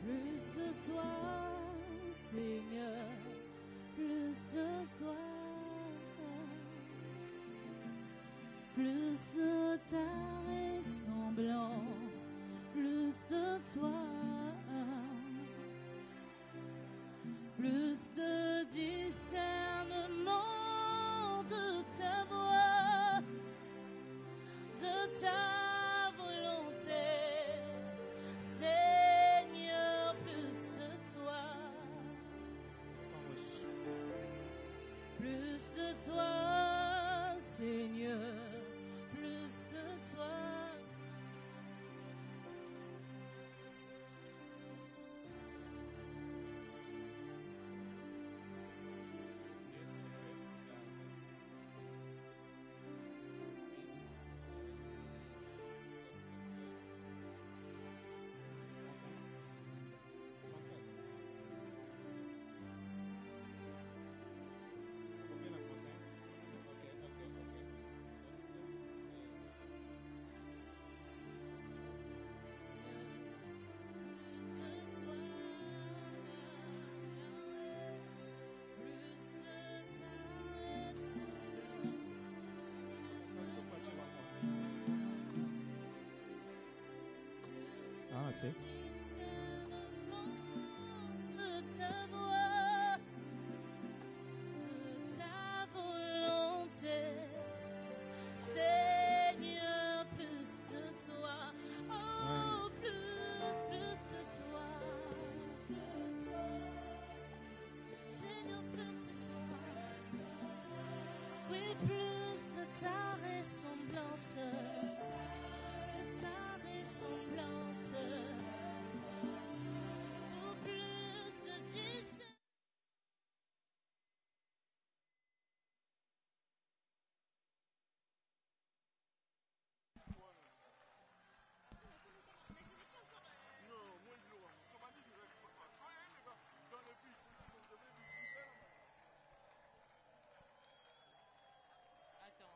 Plus de toi, Seigneur, plus de toi, plus de ta ressemblance, plus de toi, plus de discernement de ta voix, de ta volonté, Seigneur, plus de toi, plus de toi, Seigneur, plus de toi. Ah, c'est. De ta voix, de ta volonté, Seigneur, plus de toi, oh, plus de toi, Seigneur, plus de toi, oui, plus de ta ressemblance, de ta ressemblance. Pour plus de discernement.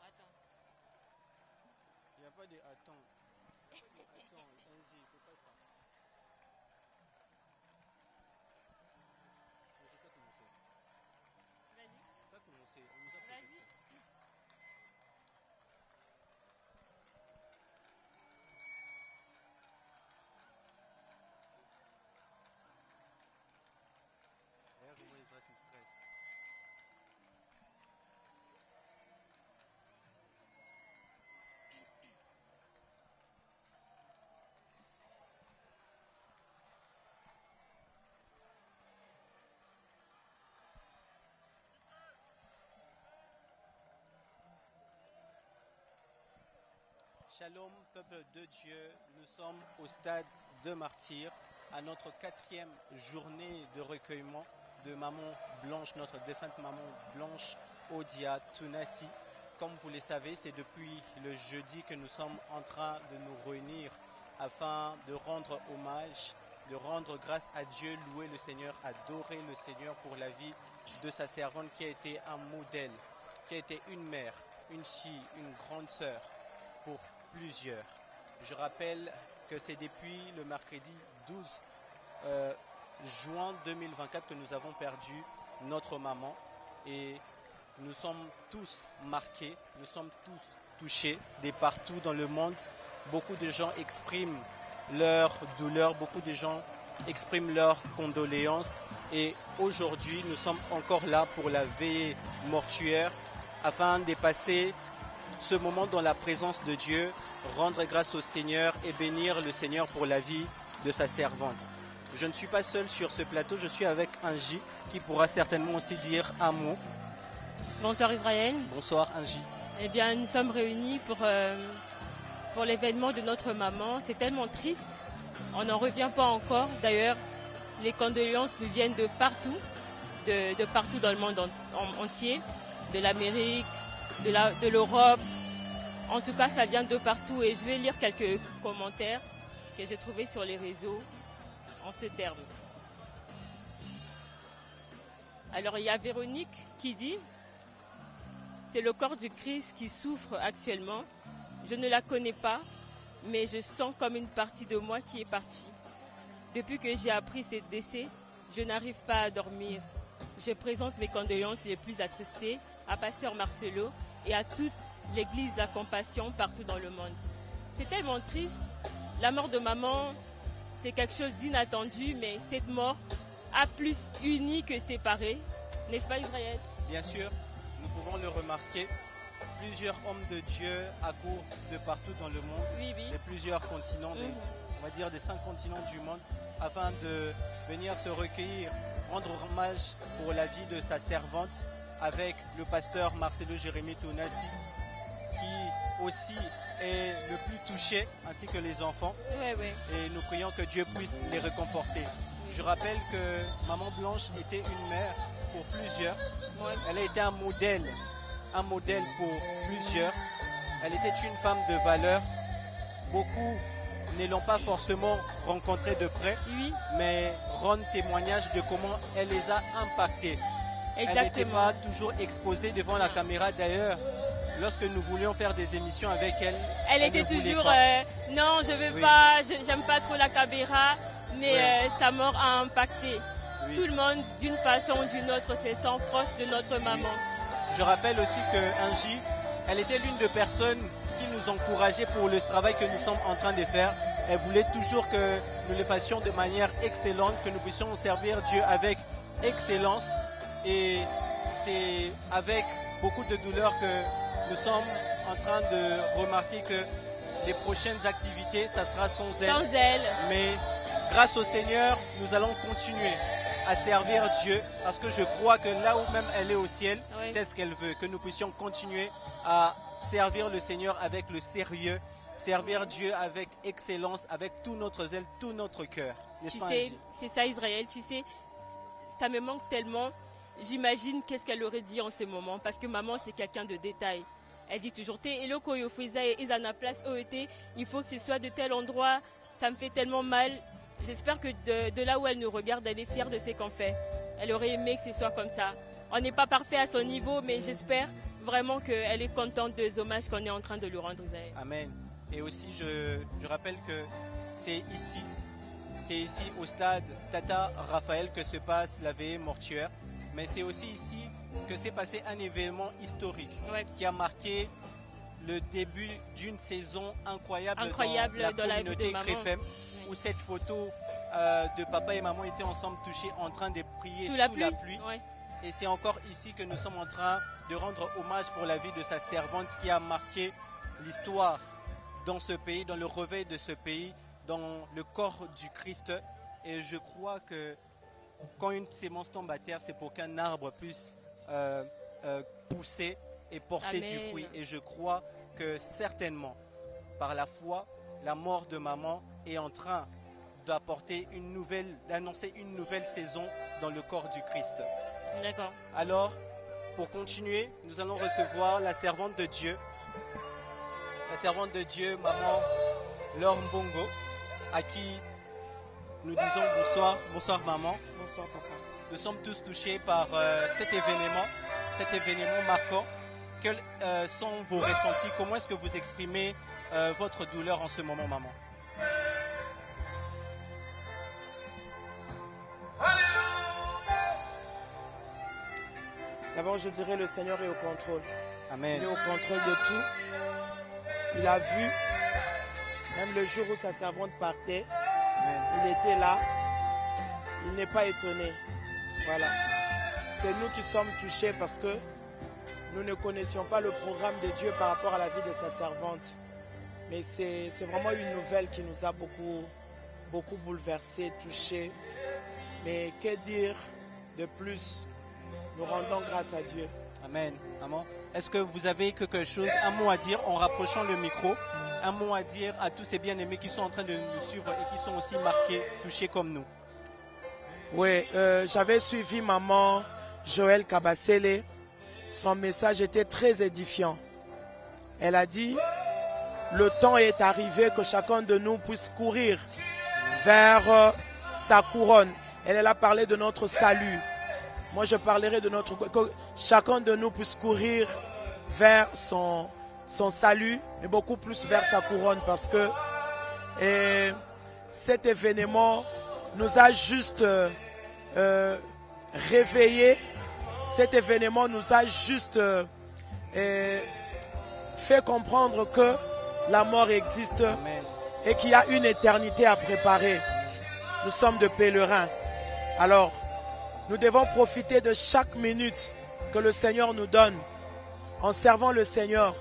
Attends. Il n'y a pas de attends. Attends, vas-y, fais pas ça. Mais c'est ça commencer. Vas-y. Ça commencer. On nous a Vas-y. présenté. Regarde comment Israël se stresse. Shalom, peuple de Dieu, nous sommes au stade de martyrs, à notre 4e journée de recueillement de maman Blanche, notre défunte maman Blanche Odia Tounassi. Comme vous le savez, c'est depuis le jeudi que nous sommes en train de nous réunir afin de rendre hommage, de rendre grâce à Dieu, louer le Seigneur, adorer le Seigneur pour la vie de sa servante qui a été un modèle, qui a été une mère, une fille, une grande sœur pour plusieurs. Je rappelle que c'est depuis le mercredi 12 juin 2024 que nous avons perdu notre maman et nous sommes tous marqués, nous sommes tous touchés de partout dans le monde. Beaucoup de gens expriment leur douleur, beaucoup de gens expriment leurs condoléances et aujourd'hui nous sommes encore là pour la veillée mortuaire afin de passer ce moment dans la présence de Dieu, rendre grâce au Seigneur et bénir le Seigneur pour la vie de sa servante. Je ne suis pas seul sur ce plateau, je suis avec Angie qui pourra certainement aussi dire un mot. Bonsoir Israël. Bonsoir Angie. Eh bien, nous sommes réunis pour l'événement de notre maman. C'est tellement triste. On n'en revient pas encore. D'ailleurs, les condoléances nous viennent de partout, de partout dans le monde entier, de l'Amérique, de l'Europe. En tout cas, ça vient de partout et je vais lire quelques commentaires que j'ai trouvés sur les réseaux en ce terme. Alors, il y a Véronique qui dit « C'est le corps du Christ qui souffre actuellement. Je ne la connais pas, mais je sens comme une partie de moi qui est partie. Depuis que j'ai appris ce décès, je n'arrive pas à dormir. Je présente mes condoléances les plus attristées à Pasteur Marcelo et à toute l'église de la compassion partout dans le monde. C'est tellement triste. La mort de maman, c'est quelque chose d'inattendu, mais cette mort a plus uni que séparé. N'est-ce pas, Israël? Bien sûr, nous pouvons le remarquer. Plusieurs hommes de Dieu accourent de partout dans le monde, Oui, oui. de plusieurs continents, on va dire des 5 continents du monde, afin de venir se recueillir, rendre hommage pour la vie de sa servante avec le pasteur Marcelo Jérémie Tounassi, qui aussi est le plus touché, ainsi que les enfants. Ouais, ouais. Et nous prions que Dieu puisse les réconforter. Je rappelle que Maman Blanche était une mère pour plusieurs. Ouais. Elle a été un modèle pour plusieurs. Elle était une femme de valeur. Beaucoup ne l'ont pas forcément rencontrée de près, Oui, mais rendent témoignage de comment elle les a impactés. Elle n'était exactement. pas toujours exposée devant la caméra. D'ailleurs, lorsque nous voulions faire des émissions avec elle, Elle était ne voulait toujours pas. non, je veux Oui. pas, j'aime pas trop la caméra, mais Ouais. sa mort a impacté. Oui. Tout le monde, d'une façon ou d'une autre, se sent proche de notre maman. Je rappelle aussi que Angie, elle était l'une des personnes qui nous encourageait pour le travail que nous sommes en train de faire. Elle voulait toujours que nous le fassions de manière excellente, que nous puissions servir Dieu avec excellence. Et c'est avec beaucoup de douleur que nous sommes en train de remarquer que les prochaines activités, ça sera sans elle. Sans elle, Mais grâce au Seigneur, nous allons continuer à servir Dieu, parce que je crois que là où même elle est au ciel, Oui. c'est ce qu'elle veut, que nous puissions continuer à servir le Seigneur avec le sérieux, servir Dieu avec excellence, avec tout notre zèle, tout notre cœur. N'est-ce tu pas, sais, Angie? c'est ça Israël, tu sais, ça me manque tellement. J'imagine qu'est-ce qu'elle aurait dit en ce moment, parce que maman c'est quelqu'un de détail. Elle dit toujours, il faut que ce soit de tel endroit, ça me fait tellement mal. J'espère que de là où elle nous regarde, elle est fière de ce qu'on fait. Elle aurait aimé que ce soit comme ça. On n'est pas parfait à son niveau, mais j'espère vraiment qu'elle est contente des hommages qu'on est en train de lui rendre. Israël. Amen. Et aussi, je rappelle que c'est ici au stade Tata Raphaël que se passe la veillée mortuaire. Mais c'est aussi ici que s'est passé un événement historique Ouais. qui a marqué le début d'une saison incroyable Dans la vie de communauté maman. CREFEM, Ouais. où cette photo de papa et maman étaient ensemble touchés en train de prier Sous la pluie. Ouais. Et c'est encore ici que nous sommes en train de rendre hommage pour la vie de sa servante qui a marqué l'histoire dans ce pays, dans le réveil de ce pays, dans le corps du Christ. Et je crois que quand une sémence tombe à terre, c'est pour qu'un arbre puisse pousser et porter Amen. du fruit. Et je crois que certainement, par la foi, la mort de maman est en train d'annoncer une nouvelle saison dans le corps du Christ. D'accord. Alors, pour continuer, nous allons recevoir la servante de Dieu, maman Laure Mbongo, à qui nous disons bonsoir. Bonsoir maman. Bonsoir papa. Nous sommes tous touchés par cet événement marquant. Quels sont vos ressentis? Comment est-ce que vous exprimez votre douleur en ce moment, maman? D'abord, je dirais le Seigneur est au contrôle. Amen. Il est au contrôle de tout. Il a vu, même le jour où sa servante partait, Amen. il était là. Il n'est pas étonné. Voilà. C'est nous qui sommes touchés parce que nous ne connaissions pas le programme de Dieu par rapport à la vie de sa servante. Mais c'est vraiment une nouvelle qui nous a beaucoup bouleversés, touchés. Mais que dire de plus? Nous rendons grâce à Dieu. Amen. Maman, est-ce que vous avez quelque chose, un mot à dire en rapprochant le micro, un mot à dire à tous ces bien-aimés qui sont en train de nous suivre et qui sont aussi marqués, touchés comme nous? Oui, j'avais suivi maman Joël Kabasele. Son message était très édifiant. Elle a dit, le temps est arrivé que chacun de nous puisse courir vers sa couronne. Elle a parlé de notre salut. Moi, je parlerai de que chacun de nous puisse courir vers son salut, mais beaucoup plus vers sa couronne, parce que cet événement nous a juste réveillés. Cet événement nous a juste fait comprendre que la mort existe. Amen. Et qu'il y a une éternité à préparer. Nous sommes de pèlerins. Alors, nous devons profiter de chaque minute que le Seigneur nous donne en servant le Seigneur,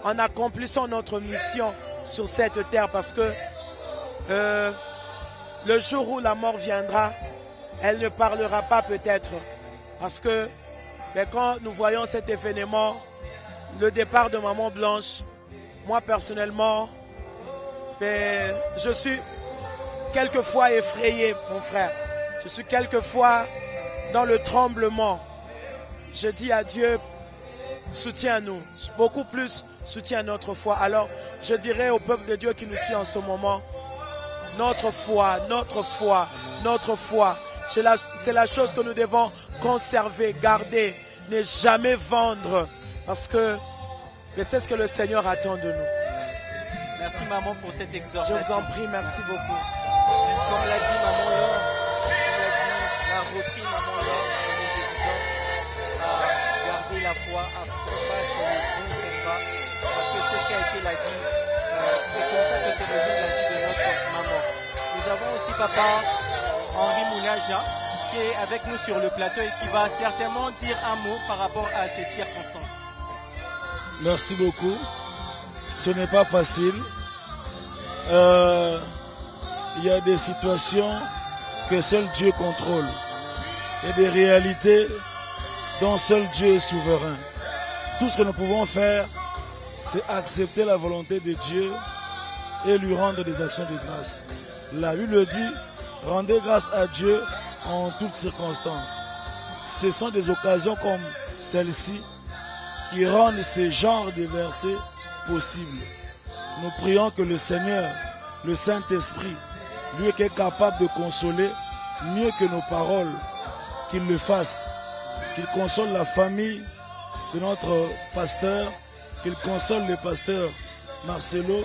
en accomplissant notre mission sur cette terre, parce que le jour où la mort viendra, elle ne parlera pas peut-être, parce que quand nous voyons cet événement, le départ de Maman Blanche, moi personnellement, je suis quelquefois effrayé, mon frère. Je suis quelquefois dans le tremblement. Je dis à Dieu, soutiens-nous. Beaucoup plus, soutiens notre foi. Alors, je dirais au peuple de Dieu qui nous suit en ce moment, notre foi, notre foi, notre foi. C'est la chose que nous devons conserver, garder, ne jamais vendre. Parce que c'est ce que le Seigneur attend de nous. Merci maman pour cette exhortation. Je vous en prie, merci beaucoup. Comme l'a dit maman Laure, l'a repris maman Laure, elle nous exhorte à garder la foi, à combattre le bon combat, parce que c'est ce qui a été la vie. C'est comme ça que se résume la vie de notre maman. Nous avons aussi papa Henri Moulaja qui est avec nous sur le plateau et qui va certainement dire un mot par rapport à ces circonstances. Merci beaucoup. Ce n'est pas facile. Il y a des situations que seul Dieu contrôle. Il y a des réalités dont seul Dieu est souverain. Tout ce que nous pouvons faire, c'est accepter la volonté de Dieu et lui rendre des actions de grâce. La Bible dit, rendez grâce à Dieu en toutes circonstances. Ce sont des occasions comme celle-ci qui rendent ce genre de versets possibles. Nous prions que le Seigneur, le Saint-Esprit, lui qui est capable de consoler mieux que nos paroles, qu'il le fasse, qu'il console la famille de notre pasteur, qu'il console le pasteur Marcelo,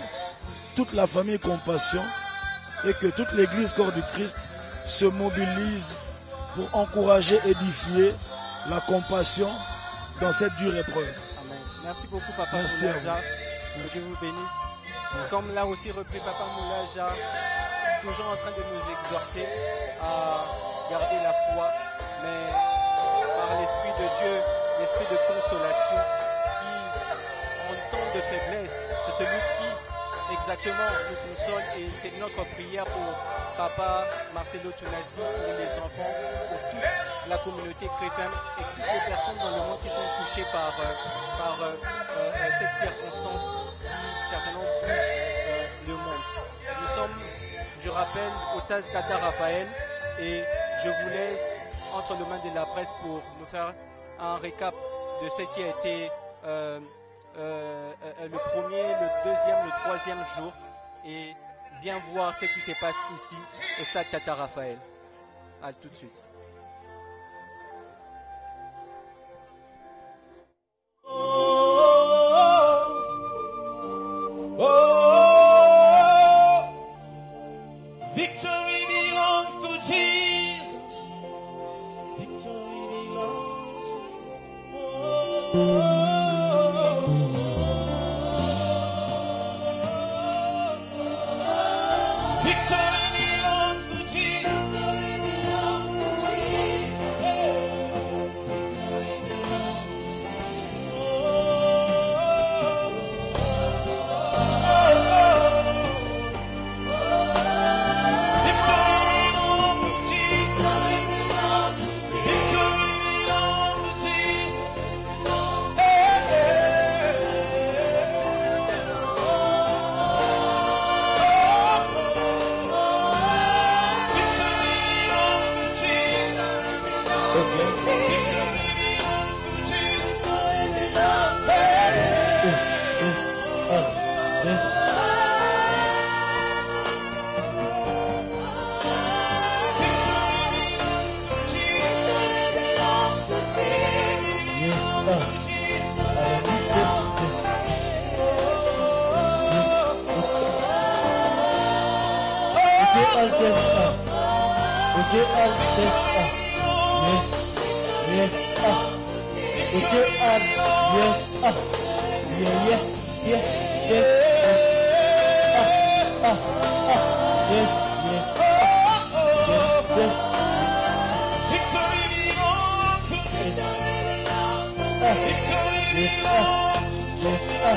toute la famille Compassion, et que toute l'église corps du Christ se mobilise pour encourager, édifier la compassion dans cette dure épreuve. Amen. Merci beaucoup papa Merci Moulaja. Que Merci. Dieu vous bénisse. Merci. Comme l'a aussi repris papa Moulaja, toujours en train de nous exhorter à garder la foi, mais par l'Esprit de Dieu, l'Esprit de consolation qui, en temps de faiblesse, c'est celui qui exactement nous console, et c'est notre prière pour papa Marcelo Tunasi, pour les enfants, pour toute la communauté chrétienne et toutes les personnes dans le monde qui sont touchées par cette circonstance qui certainement bouge le monde. Nous sommes, je rappelle, au Tata Raphaël, et je vous laisse entre les mains de la presse pour nous faire un récap de ce qui a été le premier, le deuxième, le troisième jour, et bien voir ce qui se passe ici au stade Tata Raphaël. À tout de suite. Victory belongs to Jesus. Victory belongs to Victory belongs to Jesus. Okay, yes, yes, okay, yes, yeah, yeah, yeah, yes, yes, yes, yes, yes. Victory belongs to Victory belongs to Victory belongs to yes,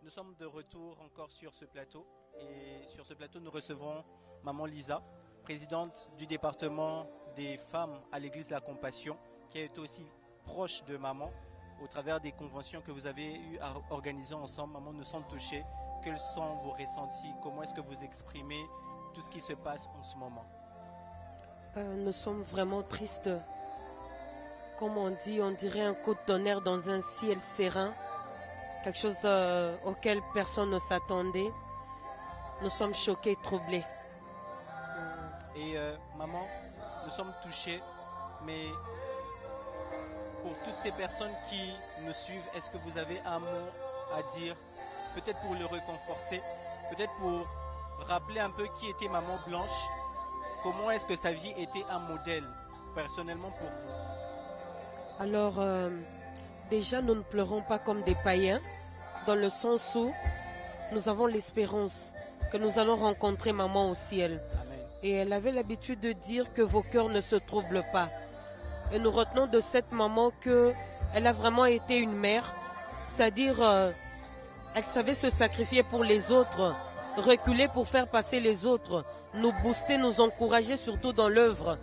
Nous sommes de retour encore sur ce plateau et sur ce plateau nous recevons Maman Lisa, présidente du département des femmes à l'église de la Compassion, qui a été aussi proche de Maman au travers des conventions que vous avez eu à organiser ensemble. Maman, nous sommes touchés. Quels sont vos ressentis? Comment est-ce que vous exprimez tout ce qui se passe en ce moment? Nous sommes vraiment tristes. Comme on dit, on dirait un coup de tonnerre dans un ciel serein. Quelque chose auquel personne ne s'attendait. Nous sommes choqués et troublés. Et maman, nous sommes touchés, mais pour toutes ces personnes qui nous suivent, est-ce que vous avez un mot à dire? Peut-être pour le réconforter, peut-être pour rappeler un peu qui était Maman Blanche. Comment est-ce que sa vie était un modèle, personnellement pour vous? Alors, déjà, nous ne pleurons pas comme des païens, dans le sens où nous avons l'espérance que nous allons rencontrer Maman au ciel. Amen. Et elle avait l'habitude de dire que vos cœurs ne se troublent pas. Et nous retenons de cette maman qu'elle a vraiment été une mère, c'est-à-dire elle savait se sacrifier pour les autres, reculer pour faire passer les autres, nous booster, nous encourager surtout dans l'œuvre.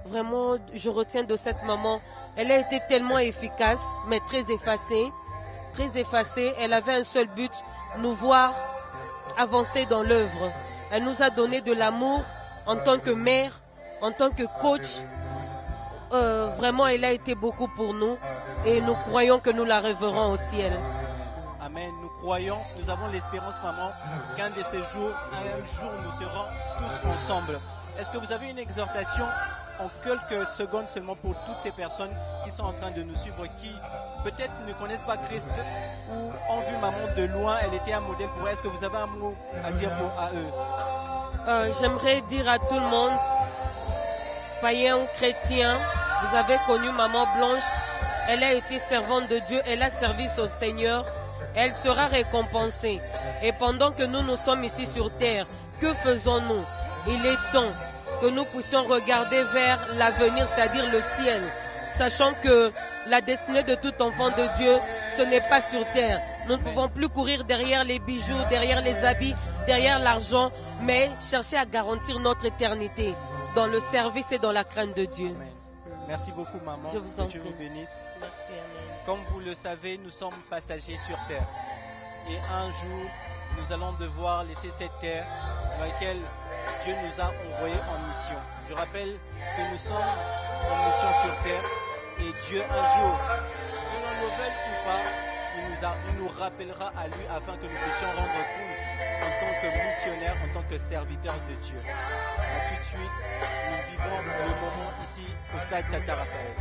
Vraiment, je retiens de cette maman, elle a été tellement efficace, mais très effacée. Très effacée, elle avait un seul but, nous voir avancer dans l'œuvre. Elle nous a donné de l'amour en tant que mère, en tant que coach. Vraiment, elle a été beaucoup pour nous et nous croyons que nous la reverrons au ciel. Amen. Nous croyons, nous avons l'espérance, maman, qu'un de ces jours, un jour, nous serons tous ensemble. Est-ce que vous avez une exhortation en quelques secondes seulement pour toutes ces personnes qui sont en train de nous suivre, qui peut-être ne connaissent pas Christ ou ont vu maman de loin, elle était un modèle pour eux? Est-ce que vous avez un mot à dire à eux? J'aimerais dire à tout le monde, païens ou chrétiens, vous avez connu Maman Blanche, elle a été servante de Dieu, elle a servi au Seigneur, elle sera récompensée. Et pendant que nous sommes ici sur terre, que faisons-nous? Il est temps que nous puissions regarder vers l'avenir, c'est-à-dire le ciel, sachant que la destinée de tout enfant de Dieu, ce n'est pas sur terre. Nous ne pouvons plus courir derrière les bijoux, derrière les habits, derrière l'argent, mais chercher à garantir notre éternité dans le service et dans la crainte de Dieu. Amen. Merci beaucoup, maman. Je vous en que Dieu prie. vous bénisse. Merci, amen. Comme vous le savez, nous sommes passagers sur terre. Et un jour, nous allons devoir laisser cette terre dans laquelle Dieu nous a envoyés en mission. Je rappelle que nous sommes en mission sur terre et Dieu, un jour, que l'on le veuille ou pas, il nous rappellera à lui afin que nous puissions rendre compte en tant que missionnaires, en tant que serviteurs de Dieu. À tout de suite, nous vivons le moment ici au stade Tata Raphaël.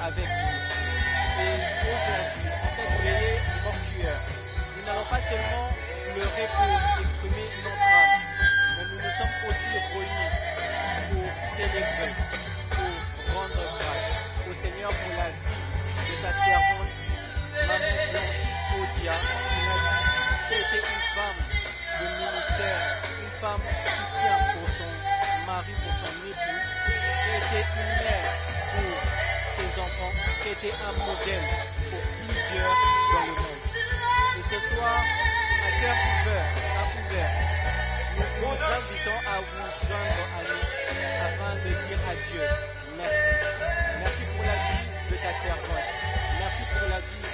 avec nous. Et aujourd'hui, en cette veillée mortuaire, nous n'allons pas seulement pleurer pour exprimer notre âme, mais nous nous sommes aussi réunis pour célébrer, pour rendre grâce au Seigneur pour la vie de sa servante, Maman Blanche Odia, qui a été une femme de ministère, une femme soutien pour son mari, pour son épouse, qui a été une mère pour ses enfants, qui a été un modèle pour plusieurs dans le monde. Et ce soir, à cœur ouvert, nous vous invitons à vous joindre à nous afin de dire à Dieu merci. Merci pour la vie de ta servante. Merci pour la vie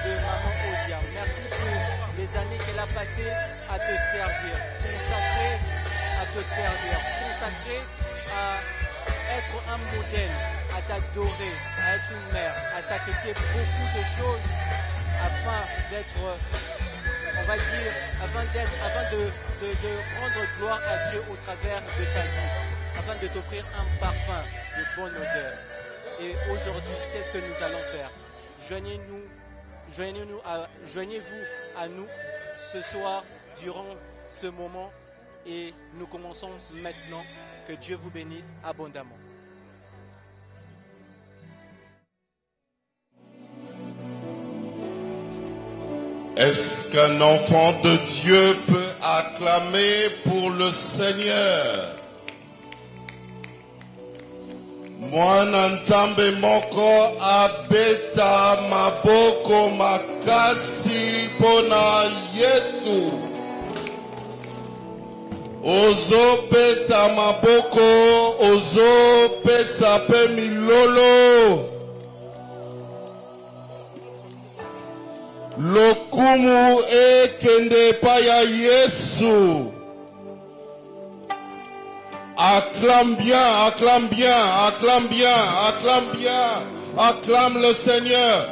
de Maman Odia. Merci pour les années qu'elle a passées à te servir, consacrée à te servir, consacrée à être un modèle, à t'adorer, à être une mère, à sacrifier beaucoup de choses afin d'être, on va dire, afin de rendre gloire à Dieu au travers de sa vie, afin de t'offrir un parfum de bonne odeur. Et aujourd'hui, c'est ce que nous allons faire. Joignez-vous à nous ce soir durant ce moment et nous commençons maintenant. Que Dieu vous bénisse abondamment. Est-ce qu'un enfant de Dieu peut acclamer pour le Seigneur? Mwana nzambe moko abeta maboko makasi pona Yesu. Ozobeta maboko, ozopesa pe milolo. Lokumu ekende pa ya Yesu. Acclame bien, acclame bien, acclame bien, acclame bien, acclame le Seigneur.